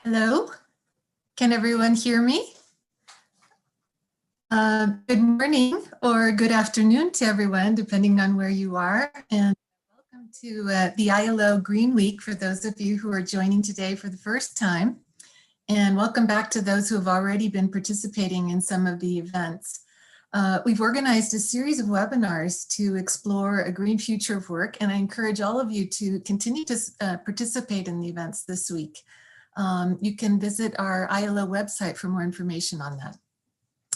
Hello, can everyone hear me? Good morning or good afternoon to everyone, depending on where you are. And welcome to the ILO Green Week for those of you who are joining today for the first time. And welcome back to those who have already been participating in some of the events. We've organized a series of webinars to explore a green future of work, and I encourage all of you to continue to participate in the events this week. You can visit our ILO website for more information on that.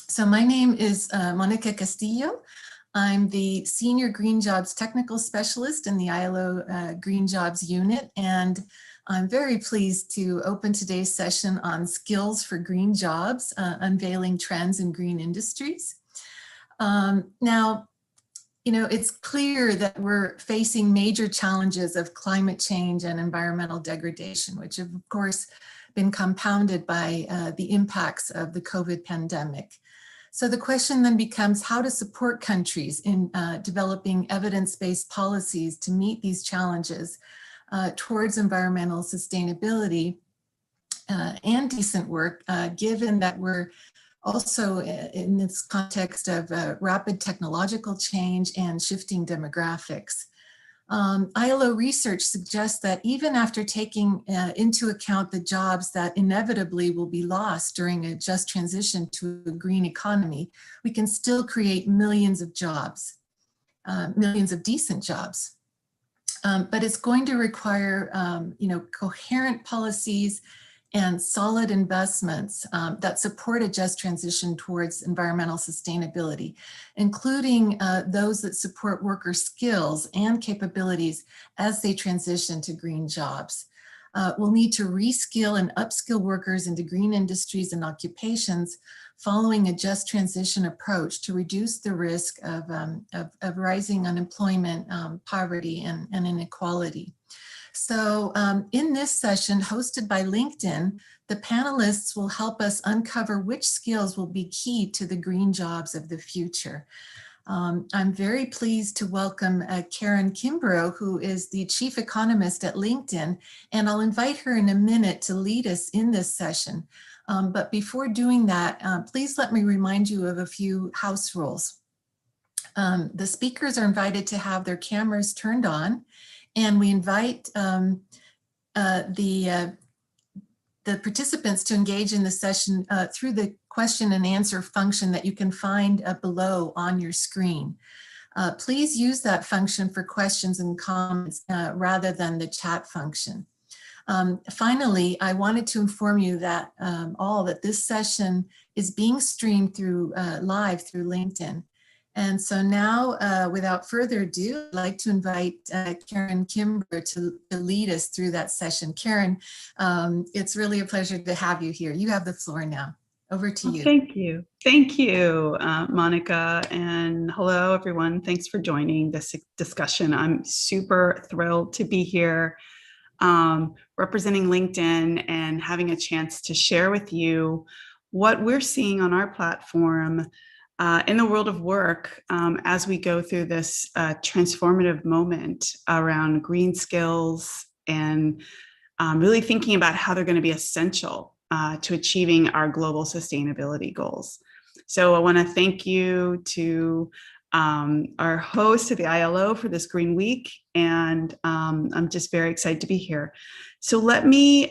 So my name is Monica Castillo. I'm the Senior Green Jobs Technical Specialist in the ILO Green Jobs Unit, and I'm very pleased to open today's session on skills for green jobs, unveiling trends in green industries. Now, you know, it's clear that we're facing major challenges of climate change and environmental degradation, which have, of course, been compounded by the impacts of the COVID pandemic. So the question then becomes how to support countries in developing evidence-based policies to meet these challenges towards environmental sustainability and decent work, given that we're also in this context of rapid technological change and shifting demographics. ILO research suggests that even after taking into account the jobs that inevitably will be lost during a just transition to a green economy, we can still create millions of jobs, millions of decent jobs. But it's going to require, coherent policies and solid investments that support a just transition towards environmental sustainability, including those that support worker skills and capabilities as they transition to green jobs. We'll need to reskill and upskill workers into green industries and occupations following a just transition approach to reduce the risk of rising unemployment, poverty, and inequality. So in this session hosted by LinkedIn, the panelists will help us uncover which skills will be key to the green jobs of the future. I'm very pleased to welcome Karen Kimbrough, who is the chief economist at LinkedIn, and I'll invite her in a minute to lead us in this session. But before doing that, please let me remind you of a few house rules. The speakers are invited to have their cameras turned on, and we invite the participants to engage in the session through the question and answer function that you can find below on your screen. Please use that function for questions and comments rather than the chat function. Finally, I wanted to inform you that that this session is being streamed through live through LinkedIn. And so now, without further ado, I'd like to invite Karen Kimbrough to lead us through that session. Karen, it's really a pleasure to have you here. You have the floor now. Over to you. Thank you. Thank you, Monica. And hello, everyone. Thanks for joining this discussion. I'm super thrilled to be here representing LinkedIn and having a chance to share with you what we're seeing on our platform in the world of work as we go through this transformative moment around green skills and really thinking about how they're going to be essential to achieving our global sustainability goals. So I want to thank you to our host of the ILO for this Green Week, and I'm just very excited to be here. So let me,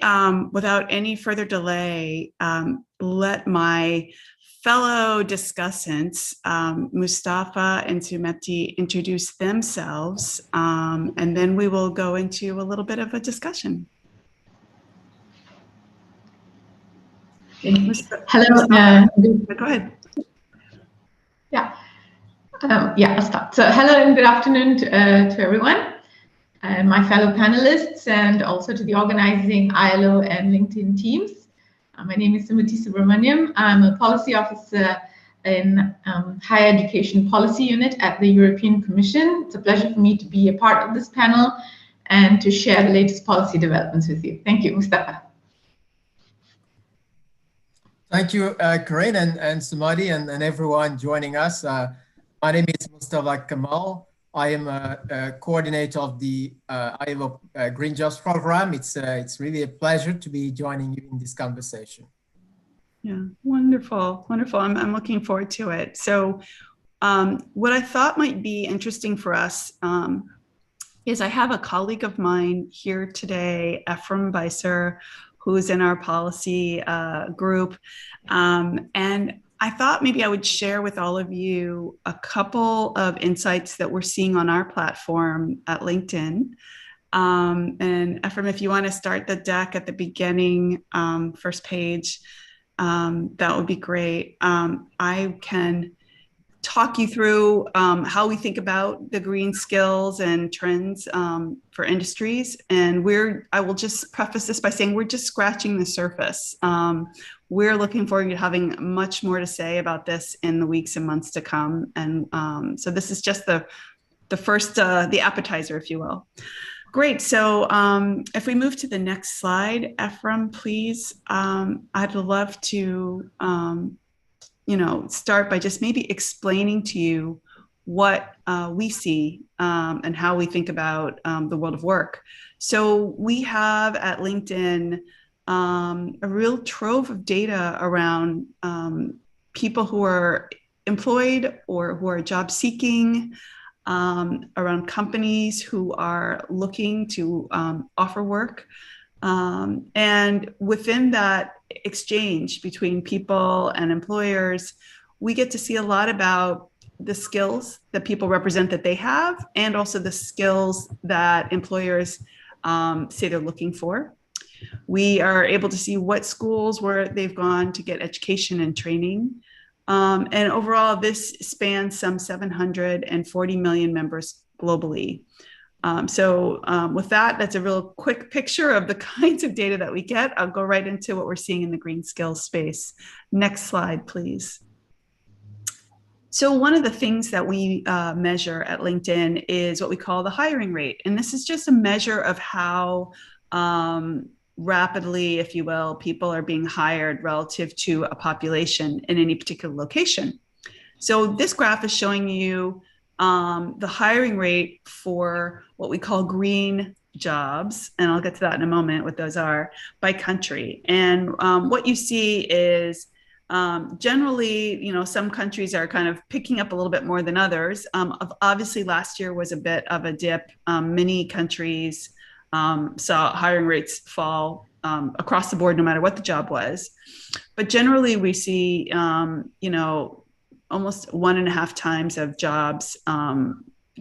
without any further delay, let my fellow discussants, Mustafa and Sumeti, introduce themselves, and then we will go into a little bit of a discussion. Hello. Go ahead. Yeah. I'll start. So hello and good afternoon to everyone, my fellow panelists, and also to the organizing ILO and LinkedIn teams. My name is Sumeti Subramaniam. I'm a policy officer in Higher Education Policy Unit at the European Commission. It's a pleasure for me to be a part of this panel and to share the latest policy developments with you. Thank you, Mustafa. Thank you, Corinne and Sumati and everyone joining us. My name is Mustafa Kamal. I am a coordinator of the ILO Green Jobs program. It's really a pleasure to be joining you in this conversation. Yeah, wonderful, wonderful. I'm looking forward to it. So what I thought might be interesting for us is I have a colleague of mine here today, Ephraim Beiser, who's in our policy group. And I thought maybe I would share with all of you a couple of insights that we're seeing on our platform at LinkedIn. And Ephraim, if you want to start the deck at the beginning, first page, that would be great. I can talk you through how we think about the green skills and trends for industries. And I will just preface this by saying we're just scratching the surface. We're looking forward to having much more to say about this in the weeks and months to come. And so this is just the first, the appetizer, if you will. Great. So if we move to the next slide, Ephraim, please, I'd love to start by just maybe explaining to you what we see and how we think about the world of work. So we have at LinkedIn a real trove of data around people who are employed or who are job seeking, around companies who are looking to offer work. And within that exchange between people and employers, we get to see a lot about the skills that people represent that they have, and also the skills that employers say they're looking for. We are able to see what schools where they've gone to get education and training. And overall, this spans some 740 million members globally. With that, that's a real quick picture of the kinds of data that we get. I'll go right into what we're seeing in the green skills space. Next slide, please. So one of the things that we measure at LinkedIn is what we call the hiring rate. And this is just a measure of how rapidly, if you will, people are being hired relative to a population in any particular location. So this graph is showing you the hiring rate for what we call green jobs, and I'll get to that in a moment, what those are, by country. And what you see is generally, some countries are kind of picking up a little bit more than others. Obviously, last year was a bit of a dip. Many countries saw hiring rates fall across the board, no matter what the job was. But generally, we see, almost 1.5 times of jobs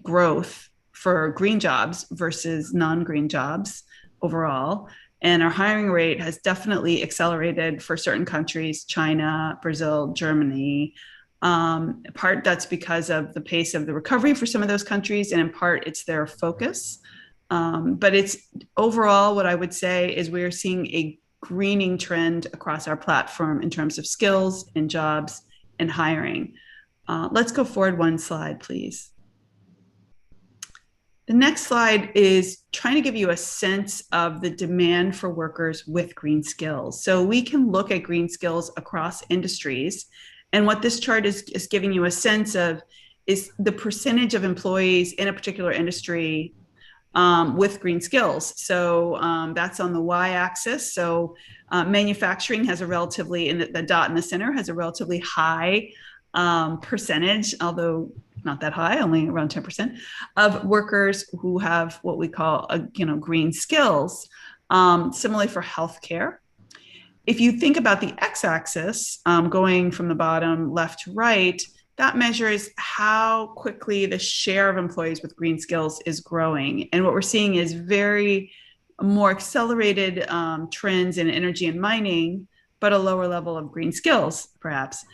growth for green jobs versus non-green jobs overall. And our hiring rate has definitely accelerated for certain countries, China, Brazil, Germany. In part, that's because of the pace of the recovery for some of those countries, and in part, it's their focus. But it's overall, what I would say is we are seeing a greening trend across our platform in terms of skills and jobs and hiring. Let's go forward one slide, please. The next slide is trying to give you a sense of the demand for workers with green skills. So we can look at green skills across industries. And what this chart is giving you a sense of is the percentage of employees in a particular industry with green skills. So that's on the y-axis. So manufacturing has a relatively, in the dot in the center, has a relatively high percentage, although not that high, only around 10% of workers who have what we call green skills. Similarly for healthcare. If you think about the x-axis, going from the bottom left to right, that measures how quickly the share of employees with green skills is growing. And what we're seeing is very more accelerated trends in energy and mining, but a lower level of green skills, perhaps.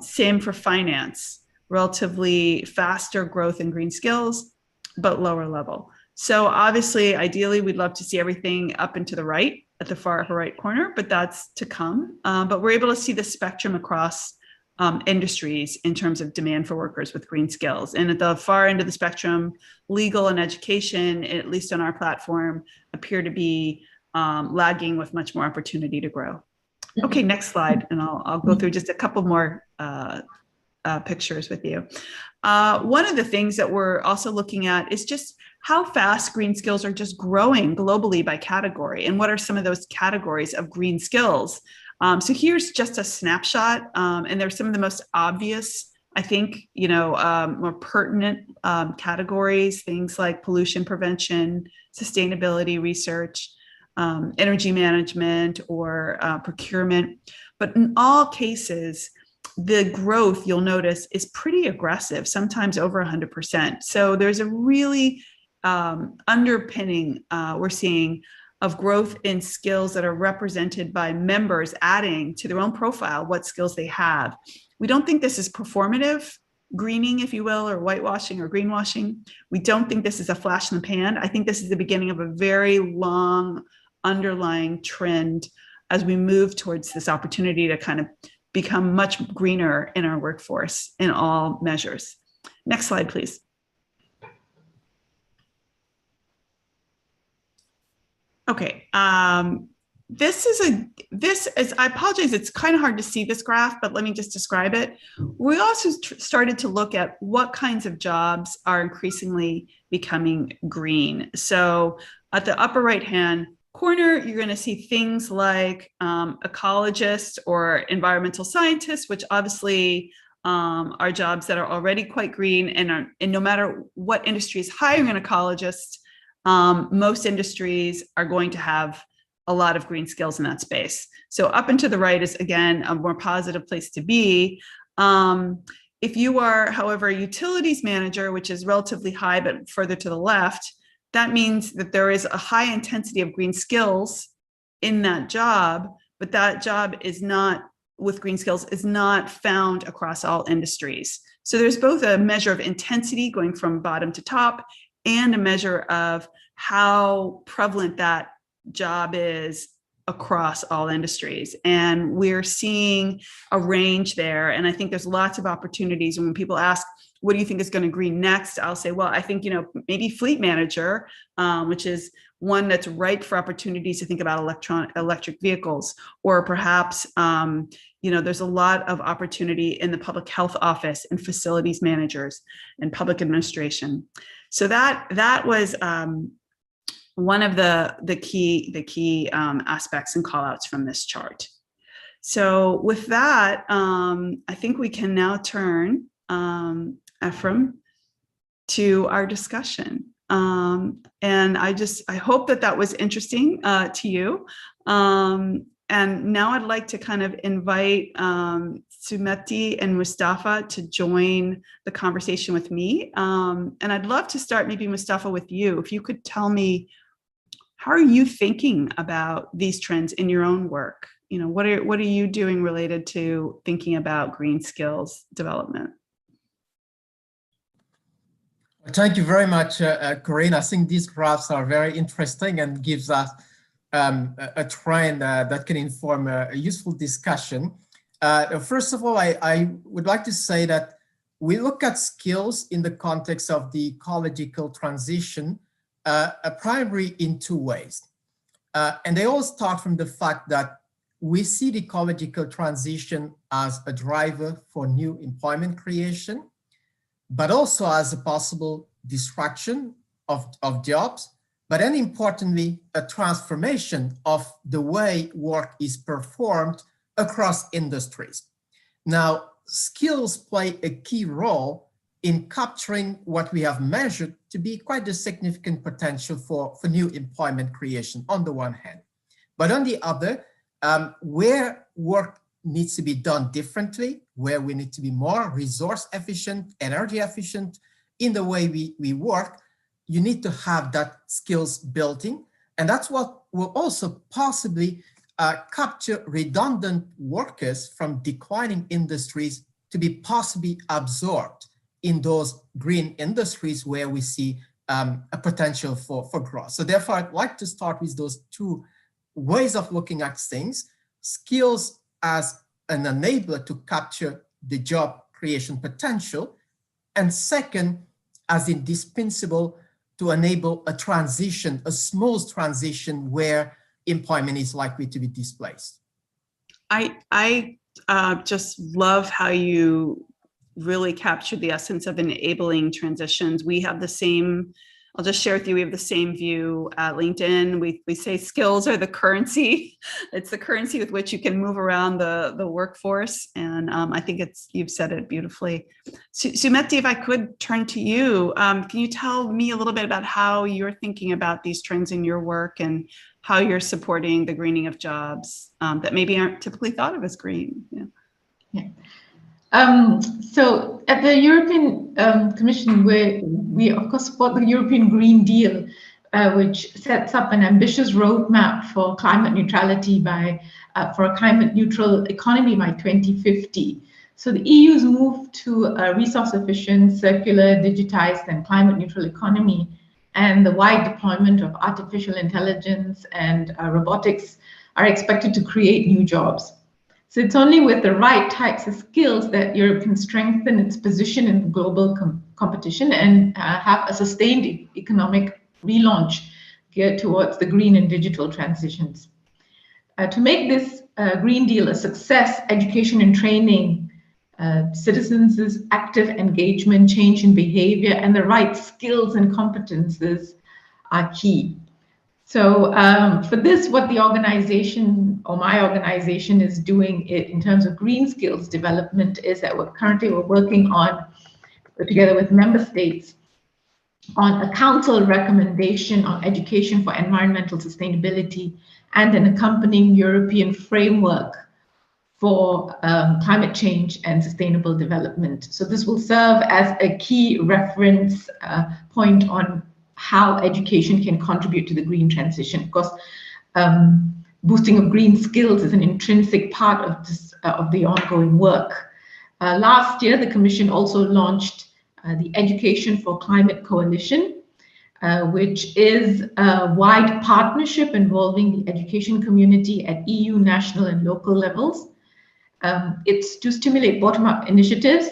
Same for finance, relatively faster growth in green skills, but lower level. So obviously, ideally, we'd love to see everything up and to the right at the far right corner, but that's to come. But we're able to see the spectrum across industries in terms of demand for workers with green skills. And at the far end of the spectrum, legal and education, at least on our platform, appear to be lagging with much more opportunity to grow. Okay, next slide, and I'll go through just a couple more pictures with you. One of the things that we're also looking at is just how fast green skills are just growing globally by category, and what are some of those categories of green skills. So here's just a snapshot, and there's some of the most obvious, I think, more pertinent categories, things like pollution prevention, sustainability research, energy management, or procurement. But in all cases, the growth, you'll notice, is pretty aggressive, sometimes over 100%. So there's a really underpinning we're seeing of growth in skills that are represented by members adding to their own profile what skills they have. We don't think this is performative greening, if you will, or whitewashing or greenwashing. We don't think this is a flash in the pan. I think this is the beginning of a very long underlying trend as we move towards this opportunity to kind of become much greener in our workforce in all measures. Next slide, please. Okay, this is, I apologize, it's kind of hard to see this graph, but let me just describe it. We also started to look at what kinds of jobs are increasingly becoming green. So at the upper right-hand corner, you're going to see things like ecologists or environmental scientists, which obviously are jobs that are already quite green, and no matter what industry is hiring an ecologist, most industries are going to have a lot of green skills in that space. So up and to the right is, again, a more positive place to be. If you are, however, a utilities manager, which is relatively high, but further to the left, that means that there is a high intensity of green skills in that job, but that job is not, with green skills, is not found across all industries. So there's both a measure of intensity going from bottom to top, and a measure of how prevalent that job is across all industries. And we're seeing a range there. And I think there's lots of opportunities. And when people ask, what do you think is going to green next? I'll say, well, I think, maybe fleet manager, which is one that's ripe for opportunities to think about electric vehicles, or perhaps, there's a lot of opportunity in the public health office and facilities managers and public administration. So that was one of the key aspects and call outs from this chart. So with that, I think we can now turn, Ephraim, to our discussion. And I hope that was interesting to you. And now I'd like to kind of invite Sumeti and Mustafa to join the conversation with me. And I'd love to start maybe, Mustafa, with you. If you could tell me, how are you thinking about these trends in your own work? What are you doing related to thinking about green skills development? Thank you very much, Corinne. I think these graphs are very interesting and gives us a trend that can inform a useful discussion. First of all, I would like to say that we look at skills in the context of the ecological transition primarily in two ways. And they all start from the fact that we see the ecological transition as a driver for new employment creation, but also as a possible destruction of jobs, but then importantly, a transformation of the way work is performed across industries. Now, skills play a key role in capturing what we have measured to be quite a significant potential for new employment creation on the one hand. But on the other, where work needs to be done differently, where we need to be more resource efficient, energy efficient in the way we work, you need to have that skills built in. And that's what will also possibly capture redundant workers from declining industries to be possibly absorbed in those green industries where we see a potential for growth. So therefore, I'd like to start with those two ways of looking at things: skills as an enabler to capture the job creation potential, and second, as indispensable to enable a transition, a smooth transition where employment is likely to be displaced. I just love how you really captured the essence of enabling transitions. We have the same, I'll just share with you, we have the same view at LinkedIn. We say skills are the currency. It's the currency with which you can move around the workforce. And I think you've said it beautifully. Sumeti, if I could turn to you, can you tell me a little bit about how you're thinking about these trends in your work and how you're supporting the greening of jobs that maybe aren't typically thought of as green? Yeah. So at the European Commission, we of course support the European Green Deal, which sets up an ambitious roadmap for climate neutrality for a climate neutral economy by 2050. So the EU's move to a resource efficient, circular, digitized and climate neutral economy and the wide deployment of artificial intelligence and robotics are expected to create new jobs. So it's only with the right types of skills that Europe can strengthen its position in the global competition and have a sustained economic relaunch geared towards the green and digital transitions. To make this Green Deal a success, education and training, citizens' active engagement, change in behavior, and the right skills and competences are key. So for this, what the organization or my organization is doing in terms of green skills development is that we're working on, together with member states, on a council recommendation on education for environmental sustainability and an accompanying European framework for climate change and sustainable development. So this will serve as a key reference point on how education can contribute to the green transition. Of course, boosting of green skills is an intrinsic part of the ongoing work. Last year, the Commission also launched the Education for Climate Coalition, which is a wide partnership involving the education community at EU, national and local levels. It's to stimulate bottom-up initiatives.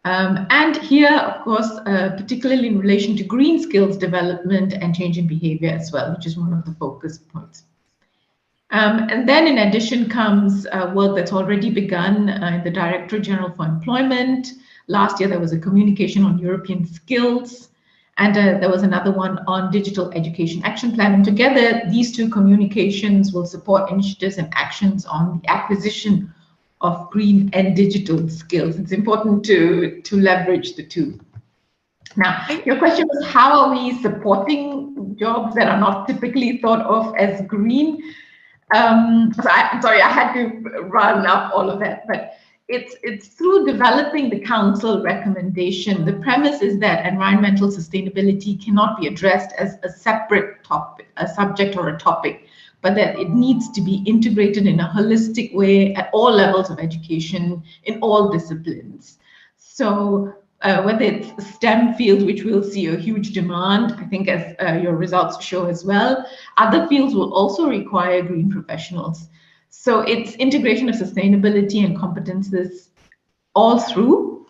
And here, of course, particularly in relation to green skills development and change in behavior as well, which is one of the focus points. And then in addition comes work that's already begun in the Directorate General for Employment. Last year, there was a communication on European skills, and there was another one on Digital Education Action Plan. And together, these two communications will support initiatives and actions on the acquisition of green and digital skills. It's important to leverage the two. Now, your question was, how are we supporting jobs that are not typically thought of as green? I'm sorry, I had to run up all of that, but it's through developing the council recommendation. The premise is that environmental sustainability cannot be addressed as a separate topic, a subject or a topic, but that it needs to be integrated in a holistic way at all levels of education, in all disciplines. So whether it's STEM fields, which will see a huge demand, I think as your results show as well, other fields will also require green professionals. So it's integration of sustainability and competences all through,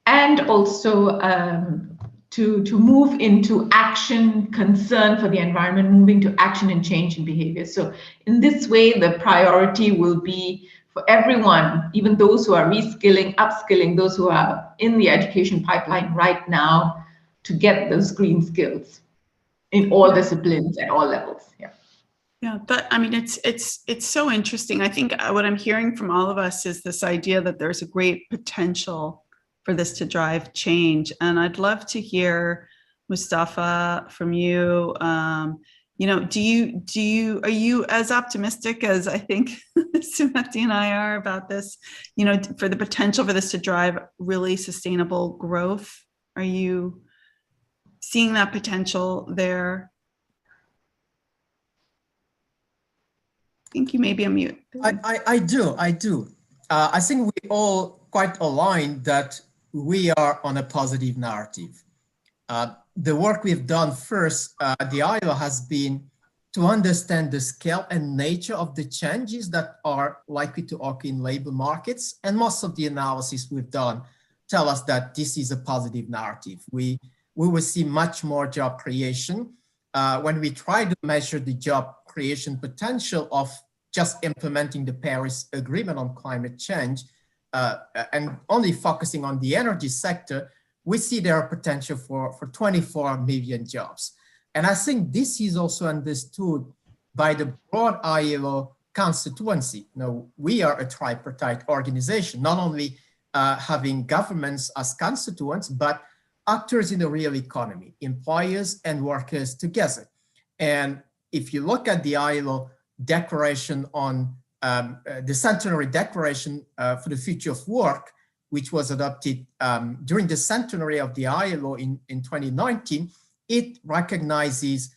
and also to move into action, concern for the environment, moving to action and change in behavior. So in this way, the priority will be for everyone, even those who are reskilling, upskilling, those who are in the education pipeline right now, to get those green skills in all disciplines at all levels. Yeah. Yeah, I mean, it's so interesting. I think what I'm hearing from all of us is this idea that there's a great potential for this to drive change. And I'd love to hear, Mustafa, from you. You know, are you as optimistic as I think Sumeti and I are about this, you know, for the potential for this to drive really sustainable growth? Are you seeing that potential there? I think you may be on mute. I do. I think we all quite aligned that we are on a positive narrative. The work we've done first, the ILO, has been to understand the scale and nature of the changes that are likely to occur in labor markets. And most of the analysis we've done tell us that this is a positive narrative. We will see much more job creation. When we try to measure the job creation potential of just implementing the Paris Agreement on climate change, and only focusing on the energy sector, we see there are potential for 24 million jobs. And I think this is also understood by the broad ILO constituency. Now, we are a tripartite organization, not only having governments as constituents, but actors in the real economy, employers and workers together. And if you look at the ILO declaration on the centenary declaration for the future of work, which was adopted during the centenary of the ILO in 2019, it recognizes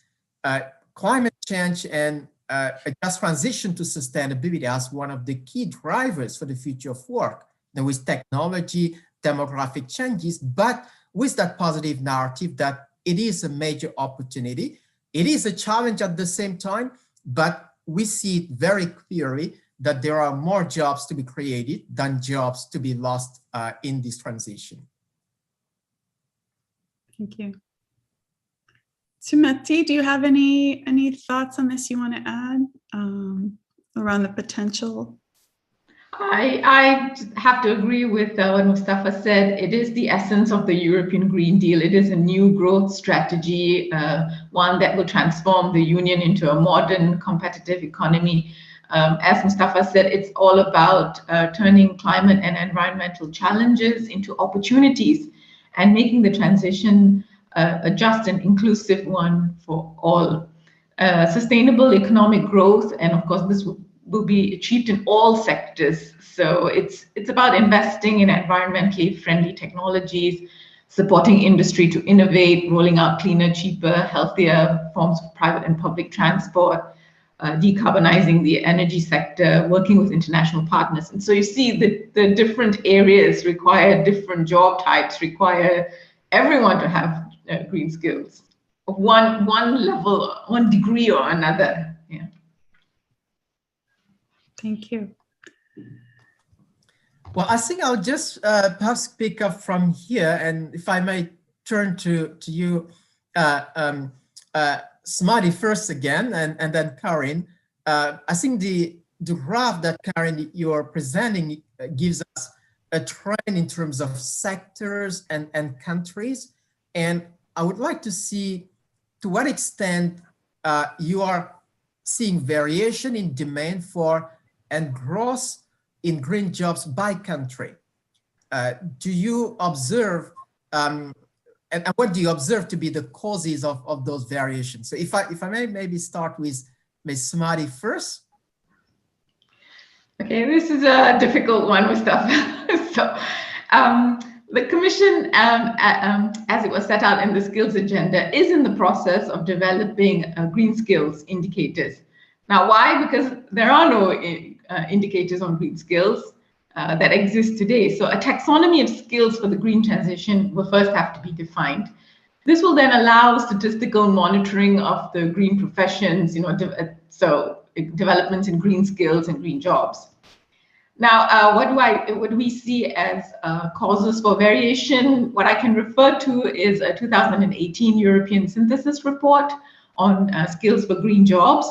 climate change and a just transition to sustainability as one of the key drivers for the future of work. Now, with technology, demographic changes, but with that positive narrative that it is a major opportunity. It is a challenge at the same time, but we see it very clearly that there are more jobs to be created than jobs to be lost in this transition. Thank you. Sumati, do you have any thoughts on this you want to add around the potential? I have to agree with what Mustafa said. It is the essence of the European Green Deal. It is a new growth strategy, one that will transform the Union into a modern, competitive economy. As Mustafa said, it's all about turning climate and environmental challenges into opportunities and making the transition a just and inclusive one for all. Sustainable economic growth, and of course, this will be achieved in all sectors. So it's about investing in environmentally friendly technologies, supporting industry to innovate, rolling out cleaner, cheaper, healthier forms of private and public transport, decarbonizing the energy sector, working with international partners. And so you see the different areas require different job types, require everyone to have green skills of one level, one degree or another. Yeah. Thank you. Well, I think I'll just perhaps pick up from here, and if I may turn to you, Smarty first again, and then Karin. I think the graph that Karin you're presenting gives us a trend in terms of sectors and countries, and I would like to see to what extent you are seeing variation in demand for and growth in green jobs by country. Do you observe, and what do you observe to be the causes of those variations? So if I may maybe start with Ms. Smarty first. Okay, this is a difficult one, Mustafa. So the Commission, as it was set out in the skills agenda, is in the process of developing green skills indicators. Now, why? Because there are no indicators on green skills that exist today. So a taxonomy of skills for the green transition will first have to be defined. This will then allow statistical monitoring of the green professions, so developments in green skills and green jobs. Now, what do we see as causes for variation? What I can refer to is a 2018 European synthesis report on skills for green jobs.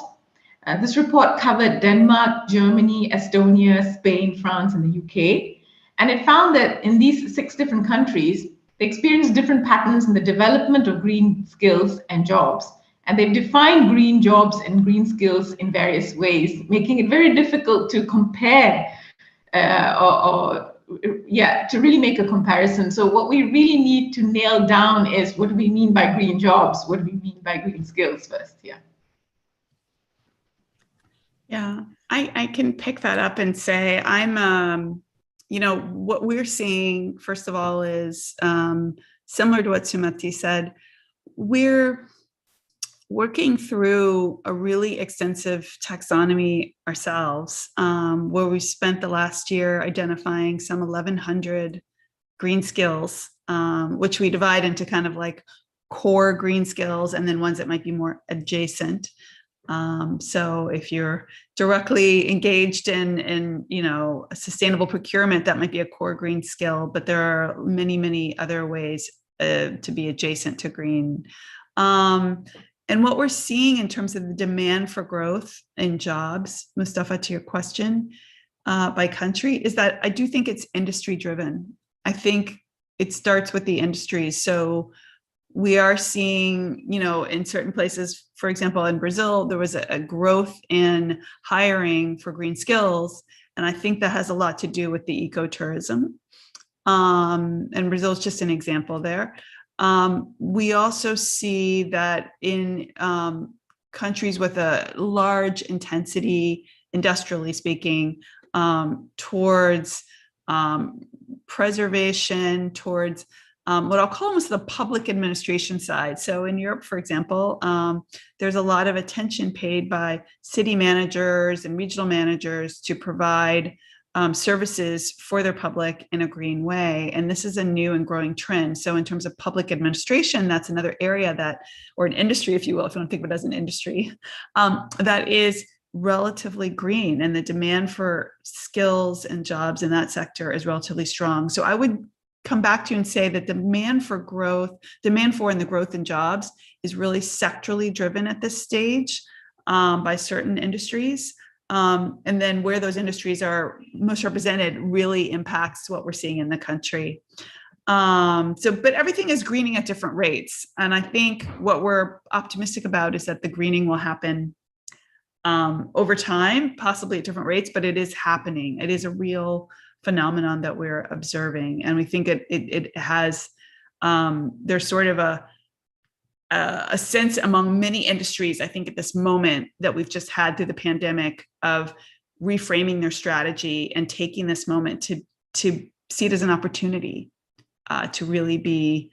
This report covered Denmark, Germany, Estonia, Spain, France, and the UK. And it found that in these 6 different countries, they experienced different patterns in the development of green skills and jobs. And they've defined green jobs and green skills in various ways, making it very difficult to compare to really make a comparison. So what we really need to nail down is what do we mean by green jobs? What do we mean by green skills first? Yeah. Yeah, I can pick that up and say I'm, what we're seeing, first of all, is similar to what Sumati said. We're working through a really extensive taxonomy ourselves, where we spent the last year identifying some 1,100 green skills, which we divide into kind of like core green skills and then ones that might be more adjacent. So if you're directly engaged in sustainable procurement, that might be a core green skill, but there are many, many other ways to be adjacent to green. And what we're seeing in terms of the demand for growth in jobs, Mustafa, to your question, by country is that I do think it's industry driven. I think it starts with the industries. So we are seeing, in certain places, for example, in Brazil, there was a growth in hiring for green skills. And I think that has a lot to do with the ecotourism. And Brazil is just an example there. We also see that in countries with a large intensity, industrially speaking, towards preservation, towards what I'll call almost the public administration side. So in Europe, for example, there's a lot of attention paid by city managers and regional managers to provide services for their public in a green way. And this is a new and growing trend. So in terms of public administration, that's another area that, or an industry, if you will, if you don't think of it as an industry, that is relatively green, and the demand for skills and jobs in that sector is relatively strong. So I would come back to you and say that demand for and the growth in jobs is really sectorally driven at this stage by certain industries. And then where those industries are most represented really impacts what we're seeing in the country. But everything is greening at different rates. And I think what we're optimistic about is that the greening will happen over time, possibly at different rates, but it is happening. It is a real phenomenon that we're observing. And we think it has, there's sort of a sense among many industries, I think at this moment that we've just had through the pandemic, of reframing their strategy and taking this moment to see it as an opportunity to really be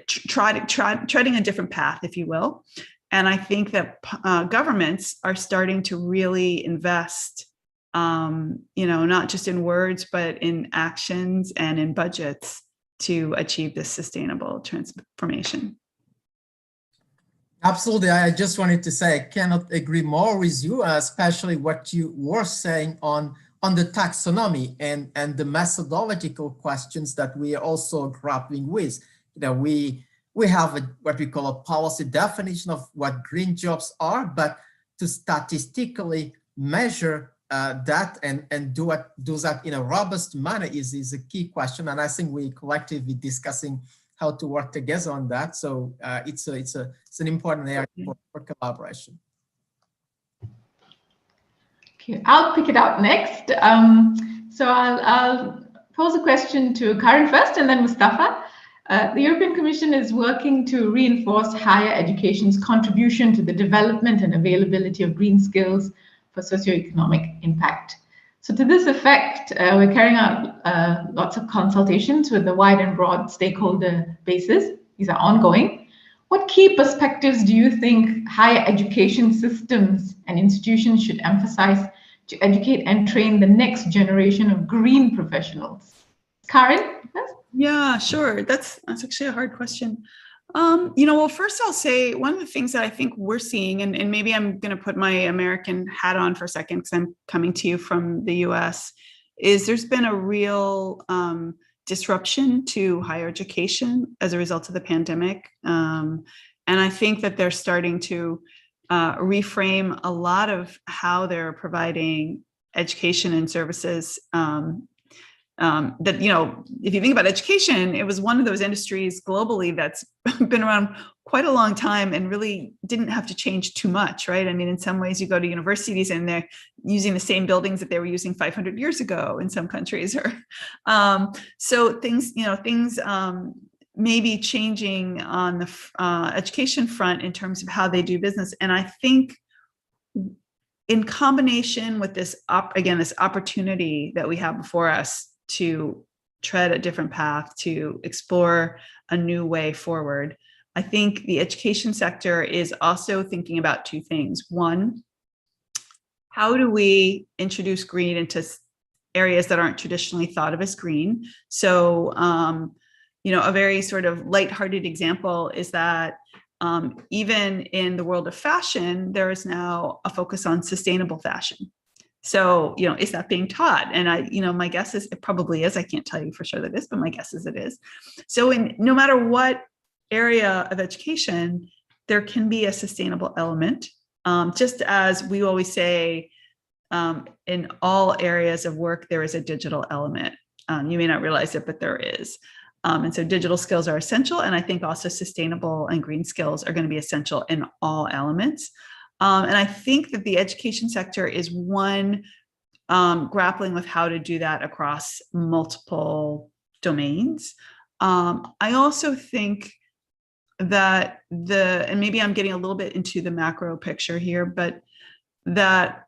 treading a different path, if you will. And I think that governments are starting to really invest, not just in words, but in actions and in budgets to achieve this sustainable transformation. Absolutely. I just wanted to say I cannot agree more with you, especially what you were saying on the taxonomy and the methodological questions that we are also grappling with. We have what we call a policy definition of what green jobs are, but to statistically measure that and do that in a robust manner is a key question. And I think we collectively discussing how to work together on that. So it's an important area for collaboration. Okay, I'll pick it up next. So I'll pose a question to Karin first, and then Mustafa. The European Commission is working to reinforce higher education's contribution to the development and availability of green skills for socioeconomic impact. So to this effect, we're carrying out lots of consultations with the wide and broad stakeholder bases. These are ongoing. What key perspectives do you think higher education systems and institutions should emphasize to educate and train the next generation of green professionals? Karin? Yeah, sure. That's actually a hard question. Well, first I'll say one of the things that I think we're seeing, and maybe I'm going to put my American hat on for a second because I'm coming to you from the US, is there's been a real disruption to higher education as a result of the pandemic. And I think that they're starting to reframe a lot of how they're providing education and services that, if you think about education, it was one of those industries globally that's been around quite a long time and really didn't have to change too much, right? I mean, in some ways you go to universities and they're using the same buildings that they were using 500 years ago in some countries. So things may be changing on the education front in terms of how they do business. And I think in combination with this opportunity that we have before us to tread a different path, to explore a new way forward, I think the education sector is also thinking about two things. One, how do we introduce green into areas that aren't traditionally thought of as green? So, a very sort of lighthearted example is that even in the world of fashion, there is now a focus on sustainable fashion. So, is that being taught? And my guess is it probably is. I can't tell you for sure that it is, but my guess is it is. So no matter what area of education, there can be a sustainable element. Just as we always say, in all areas of work, there is a digital element. You may not realize it, but there is. And so digital skills are essential. And I think also sustainable and green skills are going to be essential in all elements. And I think that the education sector is one grappling with how to do that across multiple domains. I also think that and maybe I'm getting a little bit into the macro picture here, but that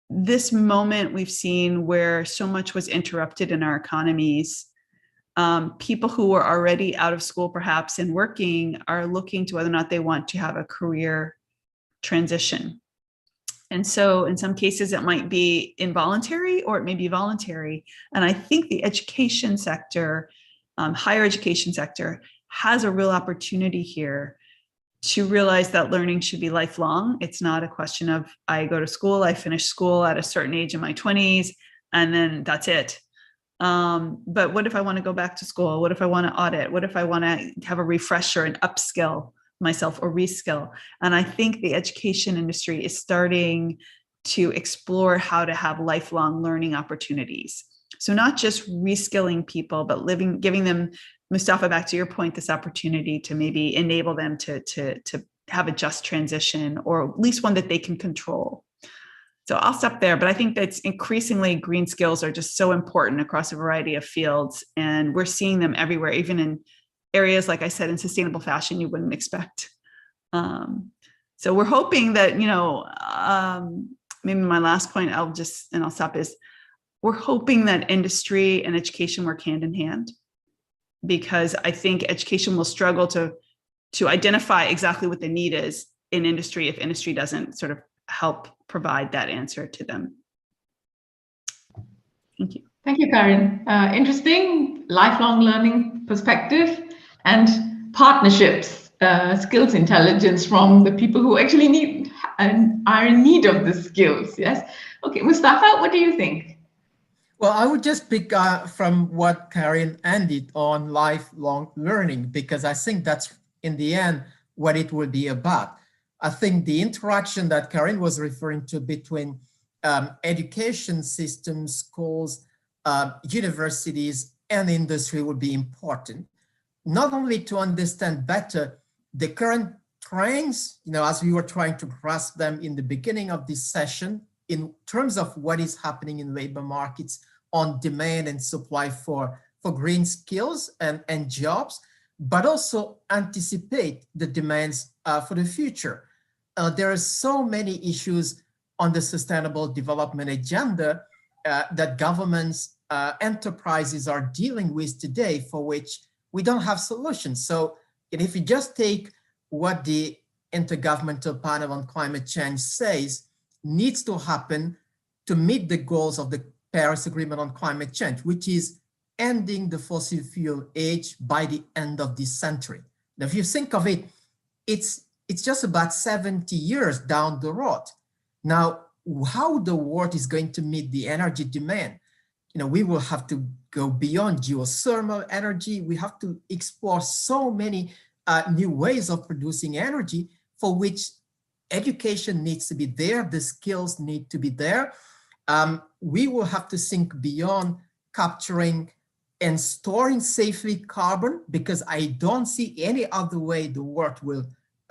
this moment we've seen where so much was interrupted in our economies, people who were already out of school perhaps and working are looking to whether or not they want to have a career transition. And so in some cases it might be involuntary or it may be voluntary. And I think the education sector, higher education sector, has a real opportunity here to realize that learning should be lifelong. It's not a question of I go to school, I finish school at a certain age in my 20s, and then that's it. But what if I want to go back to school? What if I want to audit? What if I want to have a refresher and upskill myself or reskill? And I think the education industry is starting to explore how to have lifelong learning opportunities. So not just reskilling people, but giving them, Mustafa, back to your point, this opportunity to maybe enable them to have a just transition, or at least one that they can control. So I'll stop there, but I think that increasingly green skills are just so important across a variety of fields, and we're seeing them everywhere, even in areas, like I said, in sustainable fashion you wouldn't expect. So we're hoping that, maybe my last point, I'll stop, is we're hoping that industry and education work hand in hand, because I think education will struggle to identify exactly what the need is in industry if industry doesn't sort of help provide that answer to them. Thank you. Thank you, Karin. Interesting lifelong learning perspective and partnerships, skills intelligence from the people who actually need and are in need of the skills. Yes. Okay, Mustafa, what do you think? Well, I would just pick from what Karin ended on lifelong learning, because I think that's in the end what it will be about. I think the interaction that Karin was referring to between education systems, schools, universities, and industry would be important, not only to understand better the current trends, as we were trying to grasp them in the beginning of this session, in terms of what is happening in labor markets on demand and supply for green skills and jobs, but also anticipate the demands for the future. There are so many issues on the sustainable development agenda that governments, enterprises are dealing with today, for which we don't have solutions. So if you just take what the Intergovernmental Panel on Climate Change says needs to happen to meet the goals of the Paris Agreement on Climate Change, which is ending the fossil fuel age by the end of this century. Now, if you think of it, it's just about 70 years down the road. Now, how the world is going to meet the energy demand? We will have to go beyond geothermal energy. We have to explore so many new ways of producing energy, for which education needs to be there. The skills need to be there. We will have to think beyond capturing and storing safely carbon, because I don't see any other way the world will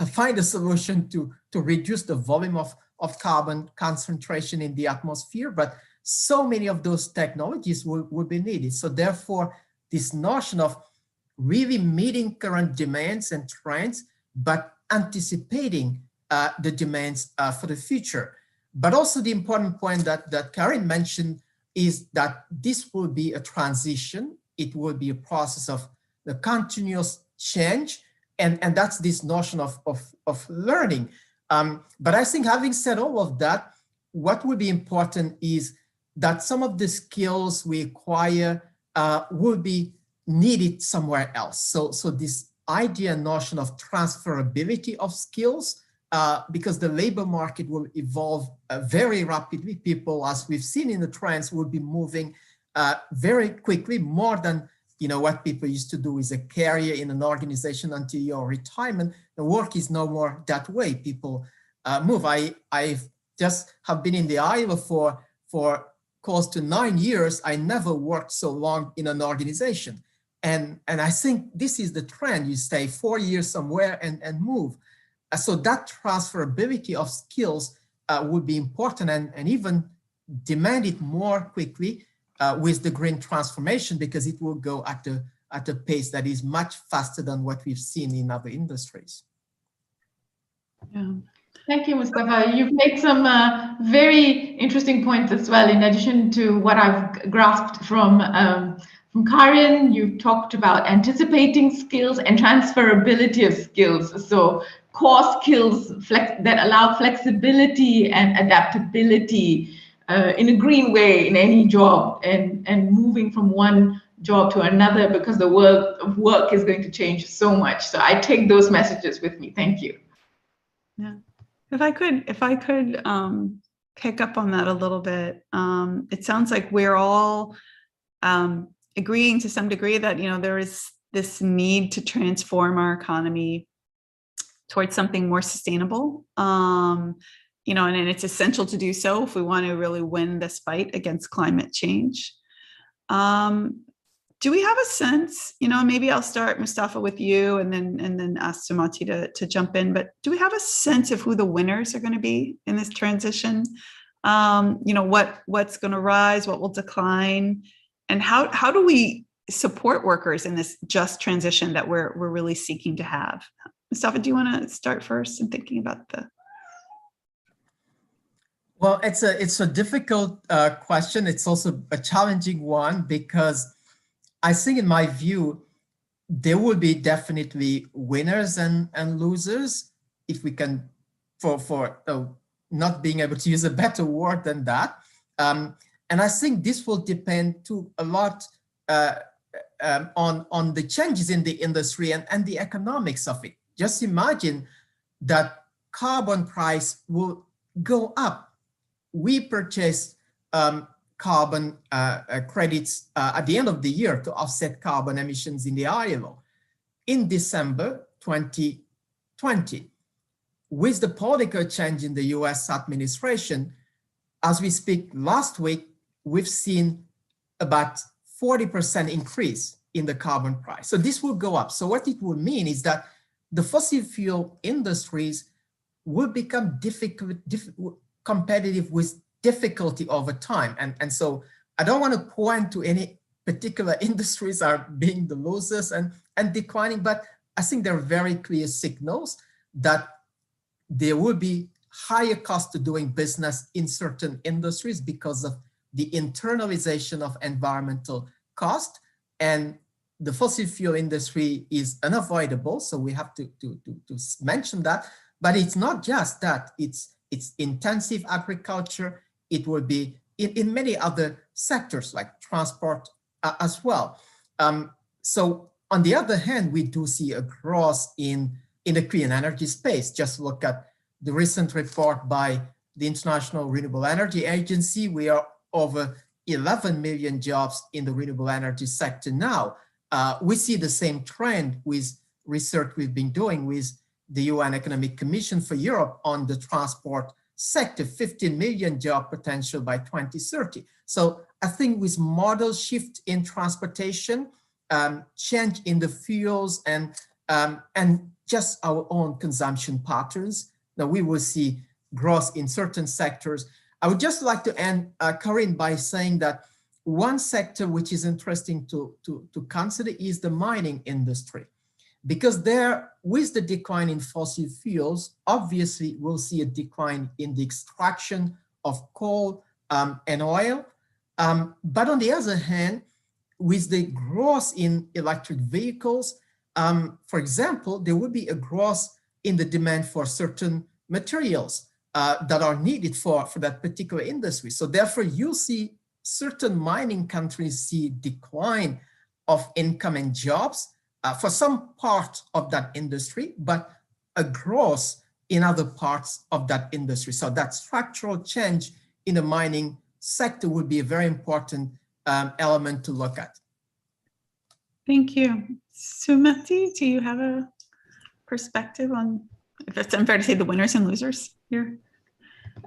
find a solution to reduce the volume of carbon concentration in the atmosphere. But so many of those technologies will be needed. So therefore, this notion of really meeting current demands and trends, but anticipating the demands for the future. But also the important point that Karin mentioned is that this will be a transition. It will be a process of the continuous change. And that's this notion of learning. But I think, having said all of that, what will be important is that some of the skills we acquire will be needed somewhere else. So this idea and notion of transferability of skills, because the labor market will evolve very rapidly. People, as we've seen in the trends, will be moving very quickly, more than what people used to do is a career in an organization until your retirement. The work is no more that way. People move. I've just have been in the ILO for close to 9 years. I never worked so long in an organization. And I think this is the trend. You stay 4 years somewhere and move. So that transferability of skills would be important and even demanded more quickly with the green transformation, because it will go at a pace that is much faster than what we've seen in other industries. Yeah. Thank you, Mustafa. You've made some very interesting points as well. In addition to what I've grasped from Karin, you've talked about anticipating skills and transferability of skills. So core skills that allow flexibility and adaptability in a green way in any job, and moving from one job to another, because the world of work is going to change so much. So I take those messages with me. Thank you. Yeah. If I could pick up on that a little bit, it sounds like we're all agreeing to some degree that, you know, there is this need to transform our economy towards something more sustainable, you know, and it's essential to do so if we want to really win this fight against climate change. Do we have a sense, you know, maybe I'll start, Mustafa, with you and then ask Sumati to jump in, but do we have a sense of who the winners are going to be in this transition? You know, what's going to rise, what will decline, and how do we support workers in this just transition that we're really seeking to have? Mustafa, do you want to start first in thinking about the? Well, it's a difficult question. It's also a challenging one, because I think, in my view, there will be definitely winners and losers, if we can, for not being able to use a better word than that. And I think this will depend a lot on the changes in the industry and the economics of it. Just imagine that carbon price will go up. We purchase carbon credits at the end of the year to offset carbon emissions in the ILO in December 2020. With the political change in the US administration, as we speak last week, we've seen about 40% increase in the carbon price. So this will go up. So what it will mean is that the fossil fuel industries will become competitive with difficulty over time. And so I don't want to point to any particular industries are being the losers and declining, but I think there are very clear signals that there will be higher cost to doing business in certain industries because of the internalization of environmental cost, and the fossil fuel industry is unavoidable. So we have to mention that, but it's not just that, it's intensive agriculture. It will be in many other sectors like transport as well. So on the other hand, we do see a growth in the clean energy space. Just look at the recent report by the International Renewable Energy Agency. We are over 11 million jobs in the renewable energy sector now. We see the same trend with research we've been doing with the UN Economic Commission for Europe on the transport sector, 15 million job potential by 2030. So I think with model shift in transportation, change in the fuels and just our own consumption patterns, now we will see growth in certain sectors. I would just like to end, Karin, by saying that one sector which is interesting to consider is the mining industry, because there, with the decline in fossil fuels, obviously we'll see a decline in the extraction of coal and oil. But on the other hand, with the growth in electric vehicles, for example, there will be a growth in the demand for certain materials that are needed for that particular industry. So therefore, you'll see certain mining countries see decline of income and jobs for some part of that industry, but a growth in other parts of that industry. So that structural change in the mining sector would be a very important element to look at. Thank you. Sumati, do you have a perspective on, if it's unfair to say, the winners and losers here?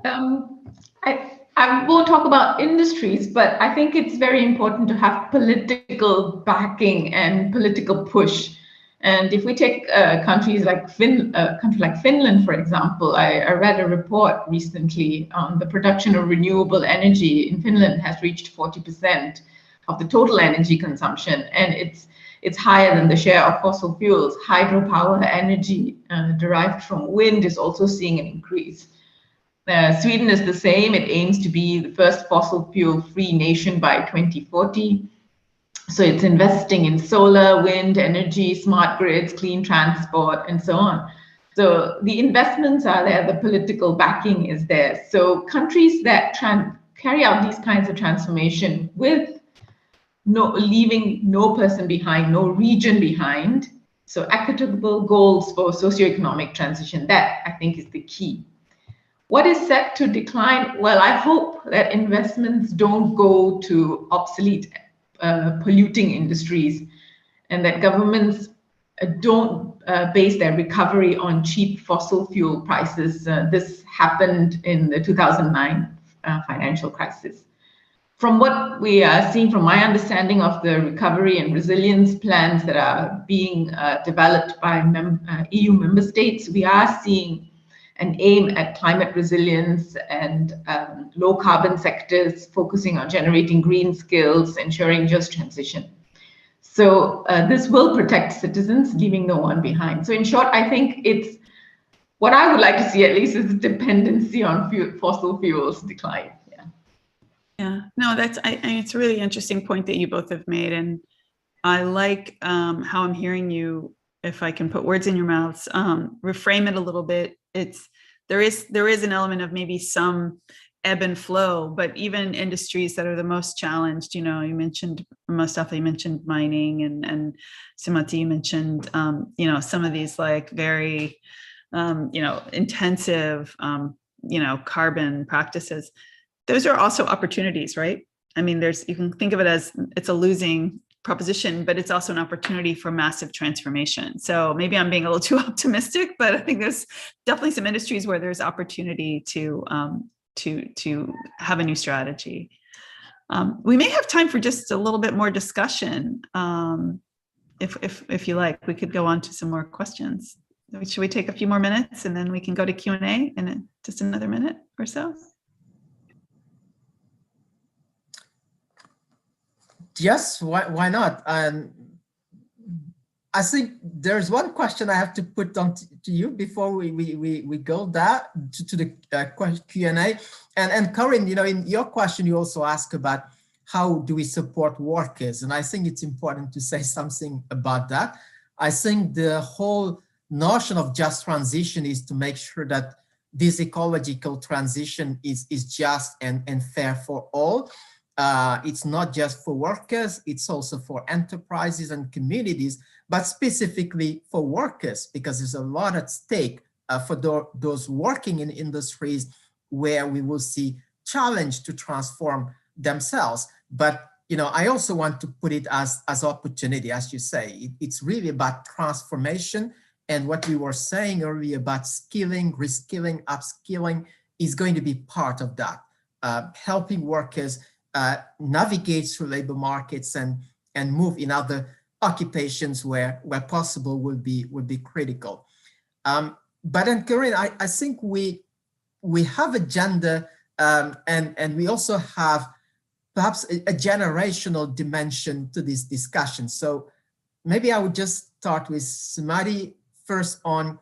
I won't talk about industries, but I think it's very important to have political backing and political push. And if we take countries like Finland, for example, I read a report recently on the production of renewable energy in Finland has reached 40% of the total energy consumption, and it's higher than the share of fossil fuels. Hydropower energy derived from wind is also seeing an increase. Sweden is the same. It aims to be the first fossil fuel-free nation by 2040. So it's investing in solar, wind energy, smart grids, clean transport, and so on. So the investments are there, the political backing is there. So countries that carry out these kinds of transformation with leaving no person behind, no region behind, so equitable goals for socioeconomic transition, that I think is the key. What is set to decline? Well, I hope that investments don't go to obsolete polluting industries, and that governments don't base their recovery on cheap fossil fuel prices. This happened in the 2009 financial crisis. From what we are seeing, from my understanding of the recovery and resilience plans that are being developed by EU member states, we are seeing an aim at climate resilience and low carbon sectors, focusing on generating green skills, ensuring just transition. So this will protect citizens, leaving no one behind. So in short, I think it's what I would like to see, at least, is dependency on fossil fuels decline. Yeah, no, it's a really interesting point that you both have made. And I like how I'm hearing you, if I can put words in your mouths, reframe it a little bit. There is an element of maybe some ebb and flow, but even industries that are the most challenged, you mentioned, Mustafa, you mentioned mining, and Sumati, you mentioned, some of these like very, intensive, carbon practices. Those are also opportunities, right? I mean, you can think of it as it's a losing proposition, but it's also an opportunity for massive transformation. So maybe I'm being a little too optimistic, but I think there's definitely some industries where there's opportunity to have a new strategy. We may have time for just a little bit more discussion. If you like, we could go on to some more questions. Should we take a few more minutes and then we can go to Q&A in just another minute or so? Yes, why not? I think there's one question I have to put on to you before we go to the Q&A. And Corinne, in your question, you also ask about how do we support workers? And I think it's important to say something about that. I think the whole notion of just transition is to make sure that this ecological transition is just and fair for all. It's not just for workers, it's also for enterprises and communities, but specifically for workers, because there's a lot at stake for those working in industries where we will see challenge to transform themselves. But I also want to put it as opportunity, as you say. It's really about transformation, and what we were saying earlier about skilling, reskilling, upskilling is going to be part of that, helping workers navigate through labor markets and move in other occupations where possible will be critical. But then, Corinne, I think we have a gender and we also have perhaps a generational dimension to this discussion. So maybe I would just start with Sumati first on,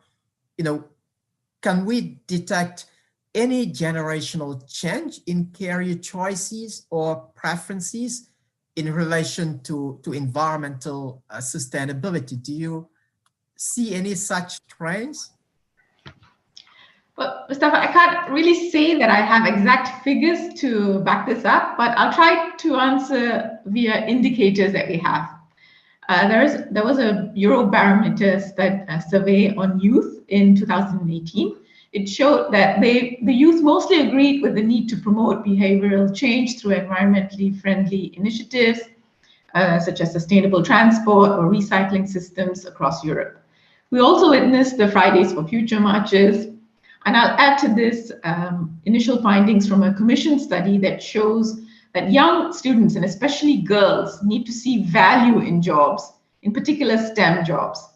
can we detect any generational change in career choices or preferences in relation to environmental sustainability? Do you see any such trends? Well, Mustafa, I can't really say that I have exact figures to back this up, but I'll try to answer via indicators that we have. There was a Eurobarometer survey on youth in 2018. It showed that the youth mostly agreed with the need to promote behavioral change through environmentally friendly initiatives, such as sustainable transport or recycling systems across Europe. We also witnessed the Fridays for Future marches. And I'll add to this initial findings from a commission study that shows that young students, and especially girls, need to see value in jobs, in particular STEM jobs.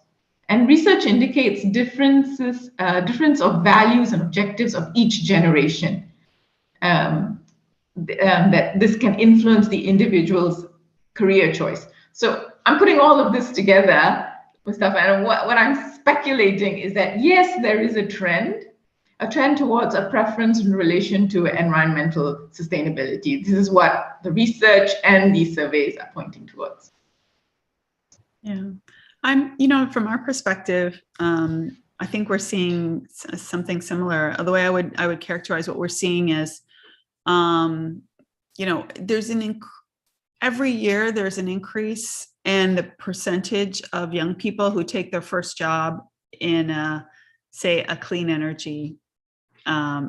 And research indicates difference of values and objectives of each generation. That this can influence the individual's career choice. So I'm putting all of this together, Mustafa, and what I'm speculating is that, yes, there is a trend towards a preference in relation to environmental sustainability. This is what the research and these surveys are pointing towards. Yeah, from our perspective, I think we're seeing something similar. The way I would characterize what we're seeing is, there's every year there's an increase in the percentage of young people who take their first job in say a clean energy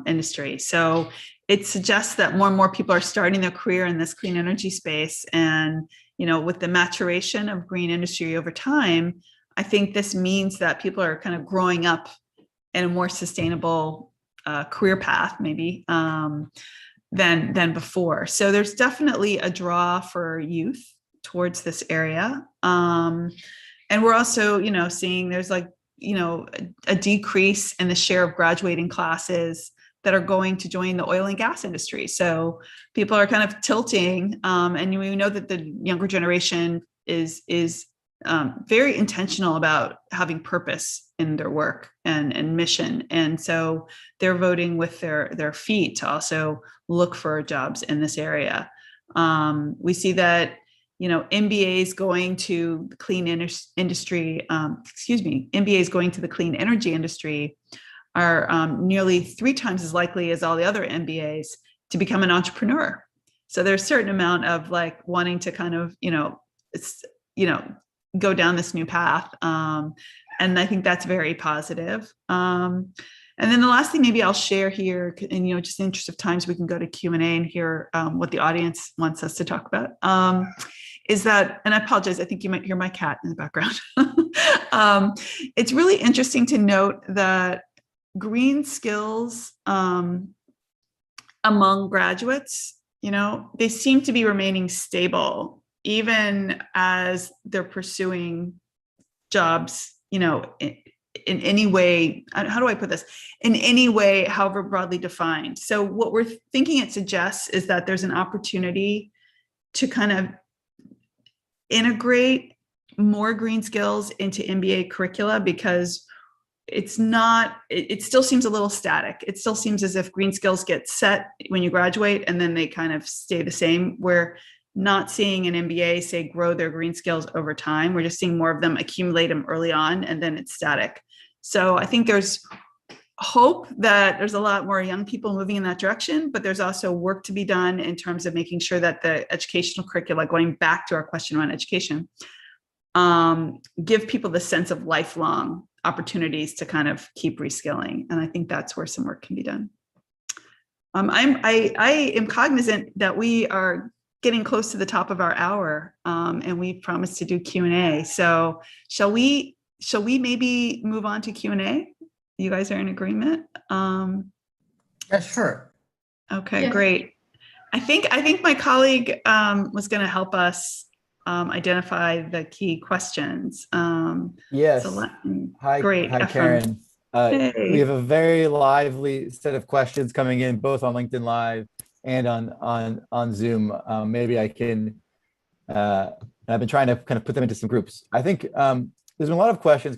industry. So it suggests that more and more people are starting their career in this clean energy space. And, with the maturation of green industry over time, I think this means that people are kind of growing up in a more sustainable career path, maybe, than before. So there's definitely a draw for youth towards this area. And we're also, seeing there's a decrease in the share of graduating classes that are going to join the oil and gas industry. So people are kind of tilting, and we know that the younger generation is very intentional about having purpose in their work and mission. And so they're voting with their feet to also look for jobs in this area. We see that, MBAs going to the clean industry, MBAs going to the clean energy industry are nearly 3 times as likely as all the other MBAs to become an entrepreneur. So there's a certain amount of wanting to kind of, go down this new path. And I think that's very positive. And then the last thing maybe I'll share here, and, just in the interest of time, so we can go to Q&A and hear what the audience wants us to talk about, is that, and I apologize, I think you might hear my cat in the background. It's really interesting to note that green skills among graduates, they seem to be remaining stable, even as they're pursuing jobs, in any way, how do I put this? In any way, however broadly defined. So what we're thinking it suggests is that there's an opportunity to kind of integrate more green skills into MBA curricula, because it still seems a little static. It still seems as if green skills get set when you graduate and then they kind of stay the same. We're not seeing an MBA say grow their green skills over time. We're just seeing more of them accumulate them early on, and then it's static. So I think there's hope that there's a lot more young people moving in that direction, but there's also work to be done in terms of making sure that the educational curricula, going back to our question around education, give people the sense of lifelong opportunities to kind of keep reskilling. And I think that's where some work can be done. I am cognizant that we are getting close to the top of our hour, and we promised to do Q&A. So shall we maybe move on to Q&A? You guys are in agreement? Yeah, sure. Okay, yes. Great. I think my colleague was going to help us identify the key questions. Yes. So Hi, great. hi, Karen. Hey. We have a very lively set of questions coming in, both on LinkedIn Live and on Zoom. Maybe I can. I've been trying to kind of put them into some groups. I think there's been a lot of questions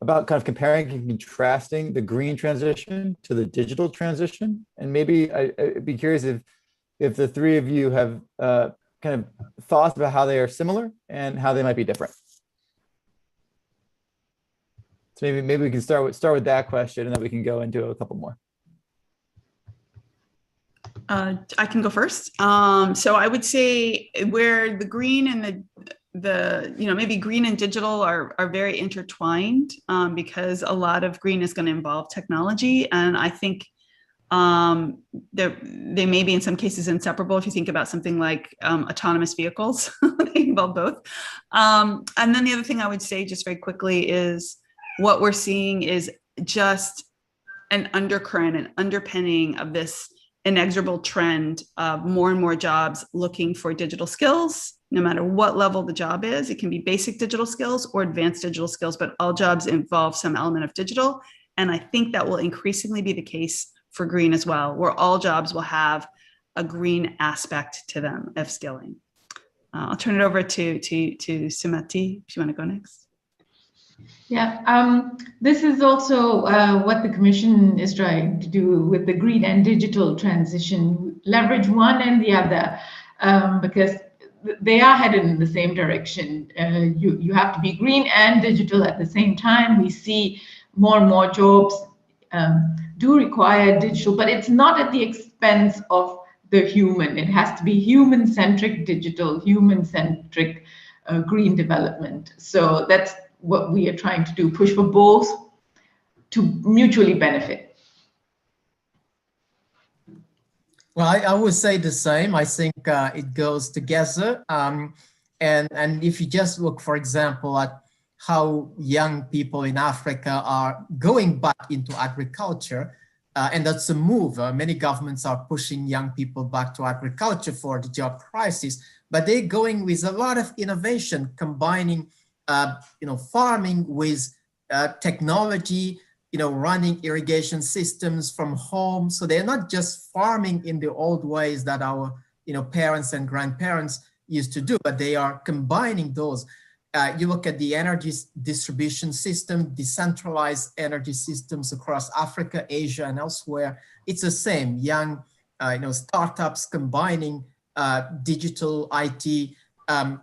about comparing and contrasting the green transition to the digital transition. And maybe I'd be curious if the three of you have kind of thoughts about how they are similar and how they might be different. So maybe we can start with that question, and then we can go into a couple more. I can go first. So I would say where the green and the maybe green and digital are very intertwined, because a lot of green is going to involve technology, and I think they may be in some cases inseparable. If you think about something like autonomous vehicles, they involve both. And then the other thing I would say just very quickly is what we're seeing is just an undercurrent, an underpinning of this inexorable trend of more and more jobs looking for digital skills, no matter what level the job is. It can be basic digital skills or advanced digital skills, but all jobs involve some element of digital. And I think that will increasingly be the case for green as well, where all jobs will have a green aspect to them of skilling. I'll turn it over to Sumati, if you want to go next. Yeah, this is also what the Commission is trying to do with the green and digital transition, leverage one and the other, because they are headed in the same direction. You have to be green and digital at the same time. We see more and more jobs do require digital, but it's not at the expense of the human. It has to be human-centric digital, human-centric green development. So that's what we are trying to do, push for both to mutually benefit. Well, I would say the same. I think it goes together. And if you just look, for example, at how young people in Africa are going back into agriculture, and that's a move. Many governments are pushing young people back to agriculture for the job crisis, but they're going with a lot of innovation, combining farming with technology, running irrigation systems from home. So they're not just farming in the old ways that our parents and grandparents used to do, but they are combining those. You look at the energy distribution system, decentralized energy systems across Africa, Asia, and elsewhere. It's the same. Young, startups combining digital IT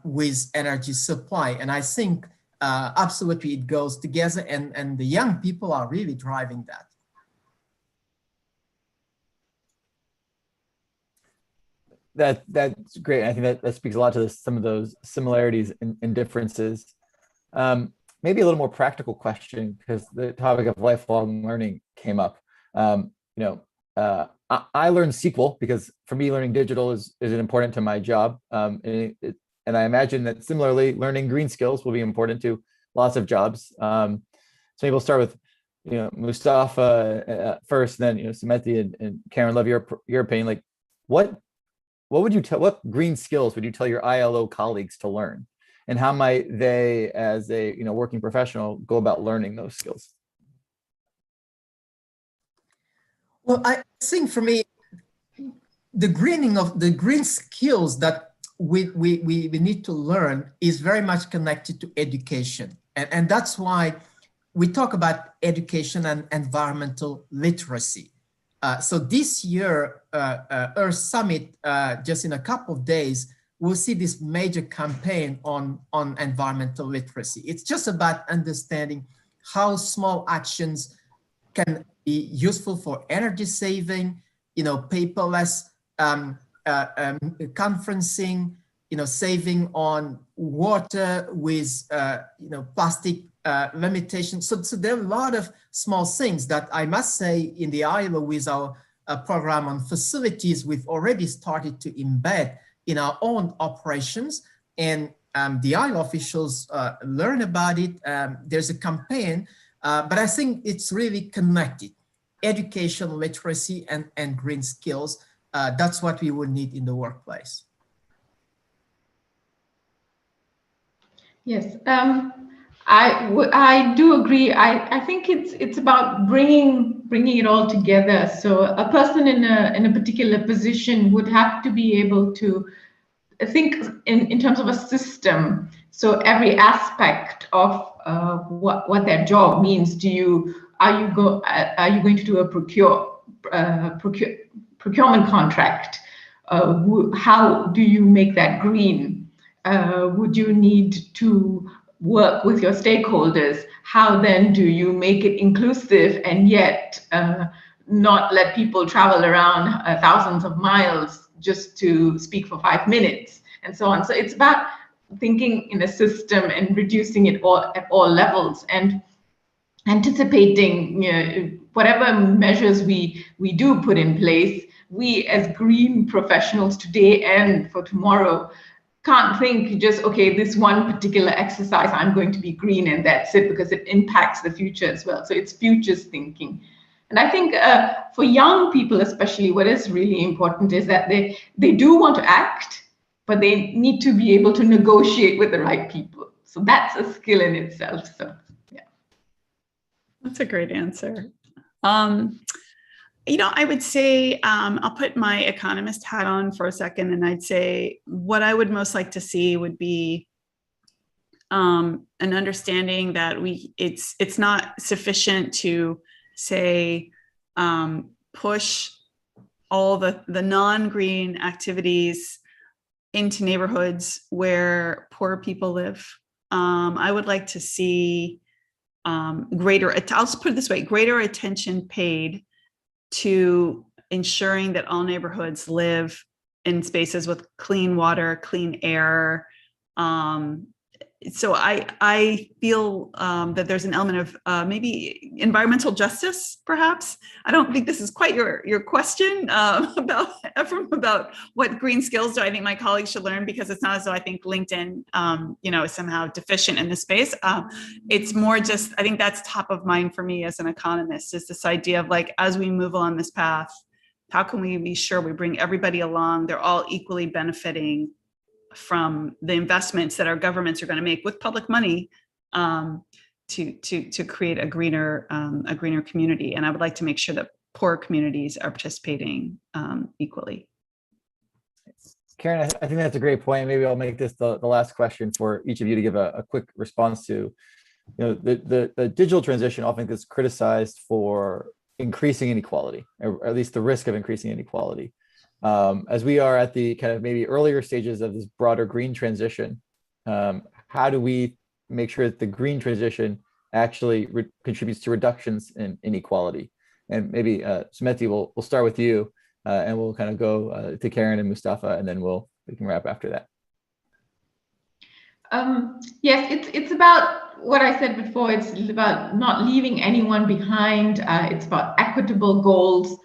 with energy supply. And I think absolutely it goes together, and the young people are really driving that. That's great. I think that speaks a lot to some of those similarities and differences. Maybe a little more practical question, because the topic of lifelong learning came up. I learned SQL because for me, learning digital is important to my job. And I imagine that similarly, learning green skills will be important to lots of jobs. So maybe we'll start with Mustafa first, then Sumati and Karen, love your opinion. Like, what green skills would you tell your ILO colleagues to learn, and how might they, as a working professional, go about learning those skills? Well, I think for me, the green skills that we need to learn is very much connected to education. And that's why we talk about education and environmental literacy. So this year, Earth Summit, just in a couple of days, we'll see this major campaign on environmental literacy. It's just about understanding how small actions can be useful for energy saving, paperless conferencing, saving on water with, plastic limitations. So there are a lot of small things that I must say in the ILO with our program on facilities, we've already started to embed in our own operations, and the ILO officials learn about it. There's a campaign, but I think it's really connected. Education, literacy, and green skills. That's what we would need in the workplace. Yes, I do agree. I think it's about bringing it all together. So a person in a particular position would have to be able to think in terms of a system. So every aspect of what their job means to you. Are you going to do a procurement contract? How do you make that green? Would you need to work with your stakeholders? How then do you make it inclusive and yet not let people travel around thousands of miles just to speak for 5 minutes and so on? So it's about thinking in a system and reducing it all at all levels, and anticipating whatever measures we do put in place. We as green professionals today and for tomorrow can't think just, okay, this one particular exercise, I'm going to be green and that's it, because it impacts the future as well. So it's futures thinking. And I think for young people especially, what is really important is that they do want to act, but they need to be able to negotiate with the right people. So that's a skill in itself. So yeah. That's a great answer. I would say I'll put my economist hat on for a second, and I'd say what I would most like to see would be an understanding that it's not sufficient to say push all the non-green activities into neighborhoods where poor people live. I would like to see I'll just put it this way, greater attention paid to ensuring that all neighborhoods live in spaces with clean water, clean air. So I feel that there's an element of maybe environmental justice, perhaps. I don't think this is quite your question about what green skills do I think my colleagues should learn, because it's not as though I think LinkedIn, is somehow deficient in this space. It's more just, I think that's top of mind for me as an economist, is this idea of like, as we move along this path, how can we be sure we bring everybody along? They're all equally benefiting from the investments that our governments are going to make with public money to create a greener community. And I would like to make sure that poor communities are participating equally. Karen, I think that's a great point. Maybe I'll make this the last question for each of you to give a quick response to. The digital transition often gets criticized for increasing inequality, or at least the risk of increasing inequality. As we are at the kind of maybe earlier stages of this broader green transition, how do we make sure that the green transition actually contributes to reductions in inequality? And maybe Sumeti, we'll start with you, and we'll kind of go to Karen and Mustafa, and then we can wrap after that. Yes, it's about what I said before. It's about not leaving anyone behind. It's about equitable goals.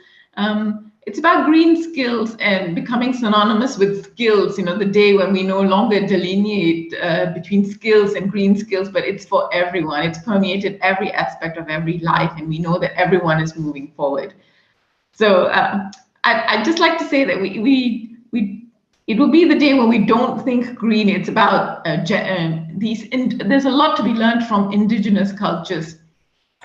It's about green skills and becoming synonymous with skills, the day when we no longer delineate between skills and green skills, but it's for everyone. It's permeated every aspect of every life, and we know that everyone is moving forward. So I'd just like to say that it will be the day when we don't think green. It's about there's a lot to be learned from indigenous cultures.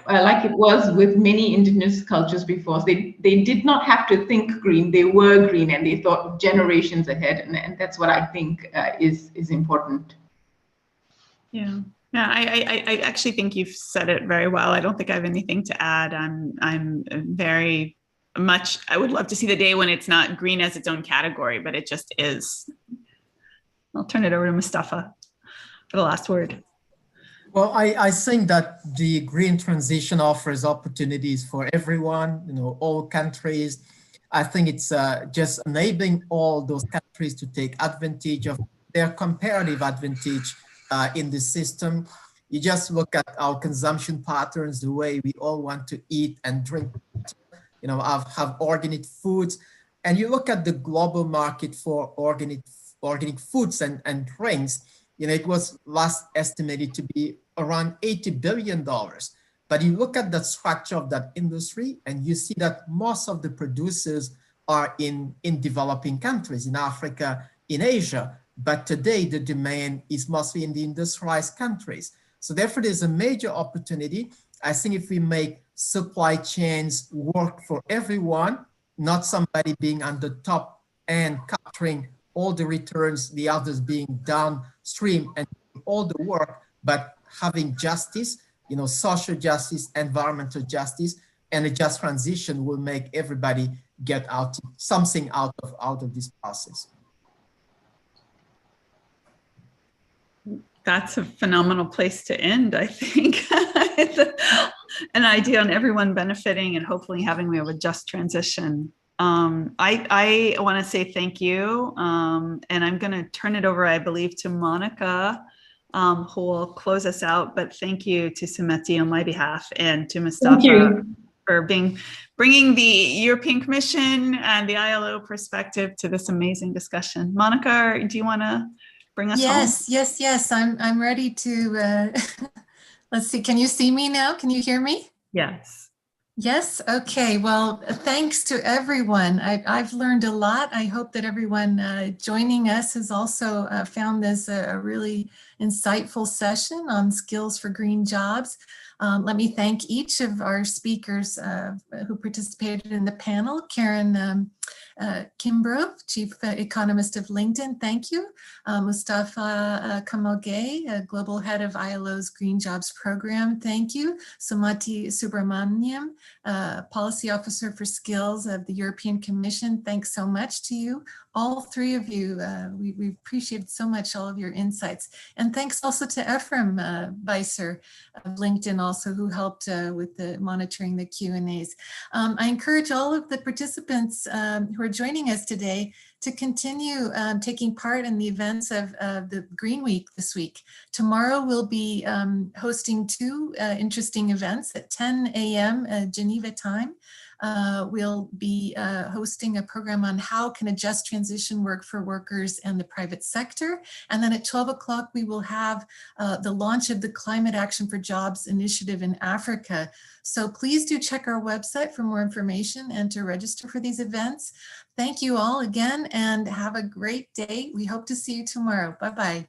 Like it was with many indigenous cultures before. They did not have to think green, they were green, and they thought generations ahead, and that's what I think is important. Yeah, I actually think you've said it very well. I don't think I have anything to add. I'm very much, I would love to see the day when it's not green as its own category, but it just is. I'll turn it over to Mustafa for the last word. Well, I think that the green transition offers opportunities for everyone, all countries. I think it's just enabling all those countries to take advantage of their comparative advantage in the system. You just look at our consumption patterns, the way we all want to eat and drink, have organic foods. And you look at the global market for organic foods and drinks, it was last estimated to be around $80 billion. But you look at the structure of that industry and you see that most of the producers are in developing countries, in Africa, in Asia. But today the demand is mostly in the industrialized countries. So therefore there's a major opportunity. I think if we make supply chains work for everyone, not somebody being on the top and capturing all the returns, the others being downstream and all the work, but having justice, social justice, environmental justice, and a just transition will make everybody get something out of this process. That's a phenomenal place to end, I think. It's an idea on everyone benefiting and hopefully we have a just transition. I want to say thank you, and I'm going to turn it over, I believe, to Monica, who will close us out. But thank you to Sumeti on my behalf, and to Mustafa for bringing the European Commission and the ILO perspective to this amazing discussion. Monica, do you want to bring us home? Yes. I'm ready to. Let's see. Can you see me now? Can you hear me? Yes. Yes, okay. Well, thanks to everyone. I've learned a lot. I hope that everyone joining us has also found this a really insightful session on skills for green jobs. Let me thank each of our speakers who participated in the panel. Karen Kimbrough, Chief Economist of LinkedIn, thank you. Mustafa Kamogay, Global Head of ILO's Green Jobs Program, thank you. Sumati Subramaniam, Policy Officer for Skills of the European Commission. Thanks so much to you. All three of you, we appreciate so much all of your insights. And thanks also to Ephraim Beiser of LinkedIn also, who helped with the monitoring the Q&As. I encourage all of the participants who are joining us today to continue taking part in the events of the Green Week this week. Tomorrow we'll be hosting two interesting events at 10 a.m. Geneva time. We'll be hosting a program on how can a just transition work for workers and the private sector. And then at 12 o'clock, we will have the launch of the Climate Action for Jobs initiative in Africa. So please do check our website for more information and to register for these events. Thank you all again and have a great day. We hope to see you tomorrow. Bye-bye.